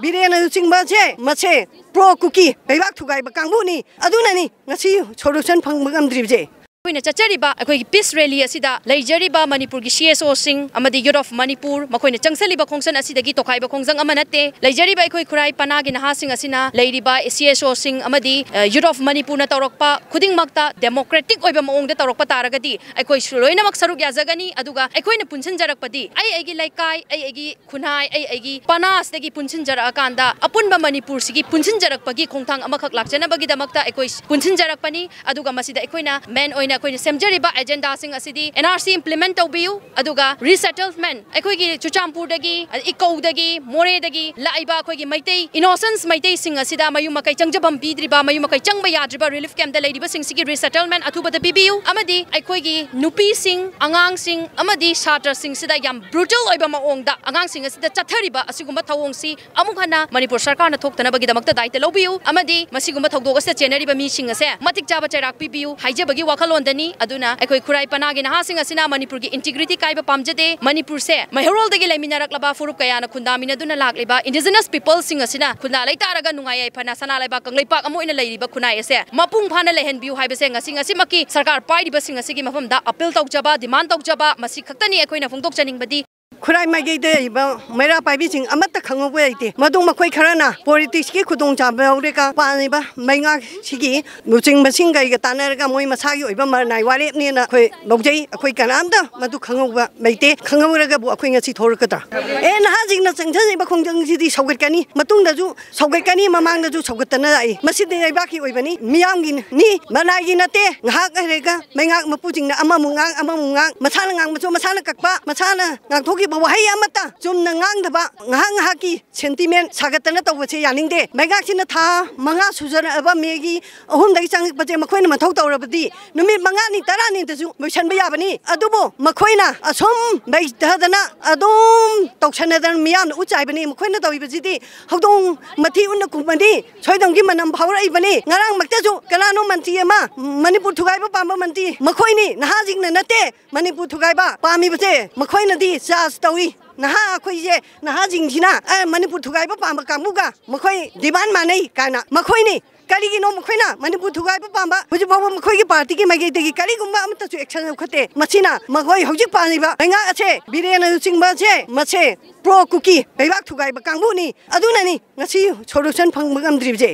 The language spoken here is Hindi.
बिरेन चिंबसे मसे प्रो कुकी बैबाक थुगाइब कांगबुनी अदुननी ngasi solution phangmgamdribje अखोइना चचरिबा अखोइ पीस रैली असिदा लैजरिबा मणिपुर की सीएसओ सिंह अमदी यूथ ऑफ मणिपुर मखोइना चंगसलिबा खोंगसन असिदगी तोखाइबा खोंगजंग अमा नते लैजरिबा अखोइ खुराई पनागी नहासिंग असिना लैरिबा सीएसओ सिंह अमदी यूथ ऑफ मणिपुर न तौरकपा खुदिंगमक्ता डेमोक्रेटिक ओइबा मओंगदा तौरकपा तारगदी अखोइ लोइनमक सरुक याजगनी अदुगा अखोइना पुनसनजरकपदी आइगी लाइकाई आइगी खुनाई आइगी पनासदगी पुनसनजरकांदा अपुनबा मणिपुर सिगी पुनसनजरकपगी खोंथांग अमखक लाक्चनबगी दमक्ता अखोइ पुनसनजरकपनी अदुगा मसिदा अखोइना मेन ओइना अखोइना सेमजरिबा एजेंडा सिंग असिदी NRC implement तौबियु अदुगा resettlement अखोइगी चुचामपुरदगी इकौदगी मोरेदगी Laiba अखोइगी Meitei innocence Meitei सिंग असिदा मयु मकै चंगजबम पीद्रिबा मयु मकै चंगबा याद्रिबा रिलीफ कैंप दा लैरिबा सिंग सिगी रिसेटलमेंट अथुबदा पिबियु अमदी अखोइगी नुपी सिंग आंगांग सिंग अमदी छात्र सिंग सिदा याम ब्रूटल ओइबा मओंगदा आंगांग सिंग असिदा चथरिबा असिगुम्बा थवोंगसी अमुक हना मणिपुर सरकार न थोक्तनबगी दमक्ता दायित्व लौबियु अमदी मसिगुम्बा थौदोगसता चेनरिबा मी सिंग असे मतिक चाबा चैराक पिबियु हाइजबगी वाखलोंदनी अदुना अखोइ खुराई पनागी नहासिंग असिना मणिपुर की इंटीग्रिटी काइबा पामजदे मणिपुर से मैहरोलदगी लैमिनारकलबा फुरुप कयाना खुंदामिनदुना लाक्लिबा इंडिजिनस पीपल सिंग असिना खुंदा लैतारगा नुंगाय फना सना लैबा कंगलैपाक अमोइना लैरिबा खुनाय असे मपुंग फाना लेहनबियु हाइबसे ngasi ngasi maki sarkar पाइरिबा सिंग असिगी मफमदा अपील तौजबा डिमांड तौजबा मसि खक्तनी अखोइना फोंदोक चनिंगबदी खुराई माइगैदे मैरा पाइबिसिंग अमत्ता खंगबो याइते मदुंग मखोइ खराना पॉलिटिक्स की खुदोंग चाबा औरेका पानिबा मैंगा सिगी मुचिंग मसिंग गैगा तानरगा मोइ मसागी ओइबा मरनाय वारेपनेना खोइ लौजै अखोइ कनामदा मदु खंगबा मैते खंगबरगा बु अखोइ ngasi थोरकता ए नहाजिंगना चंगथनिबा खोंजंग सिदी सौगतकनी मतुंगदजु सौगतकनी ममांगदजु सौगतना आई मसिदे आइबाकी ओइबनी मियामगी नि मनागी नते ngahak हेरेगा मैंगा मपुजिंगना अममुंगा मसाना ngang मसाना कक्पा मसाना ngangथोगी वही अमता Chumna ngang ngahaki sentiment sagatana tawse yaningde मैगासिना था मंगा सुजरबा मेगी अहुमदगी चंगपजे मखोइना मथौ तौरबदी नुमित मंगानी तरानी तजु मोइसनबा याबनी अदुबो मखोइना असम बैधदना अदुम तौसनदन मियान उचाइबनी मखोइना तौइबजिदी हौदोंग मथि उन कुमदी सोइदोंगी मनम फावराइबनी ngarang मक्तजु कनानो मंत्री अमा मणिपुर थुगाइबा पाम्बा मंत्री मखोइनी नहाजिंगना नते मणिपुर थुगाइबा पामिबसे मखोइनादी चास तौई नहा अखोइजे नहाजिंगसिना मणिपुर थुगाइबा पाम्बा कांगबुगा मखोइ डिमांड मानै काना मखोइनी करिगिनो मखोइना मणिपुर थुगाइबा पाम्बा हुजिबाबो मखोइगी पार्टी की मैगैदगी करिगुम्बा अमतसु एक्शन लौखते मसिना मखोइ हौजिक पानिबा मैंगा असे बिरेन चिंबसे मसे प्रो कुकी बैबाक थुगाइबा कांगबुनी अदुननी ngasi solution phangmgamdribje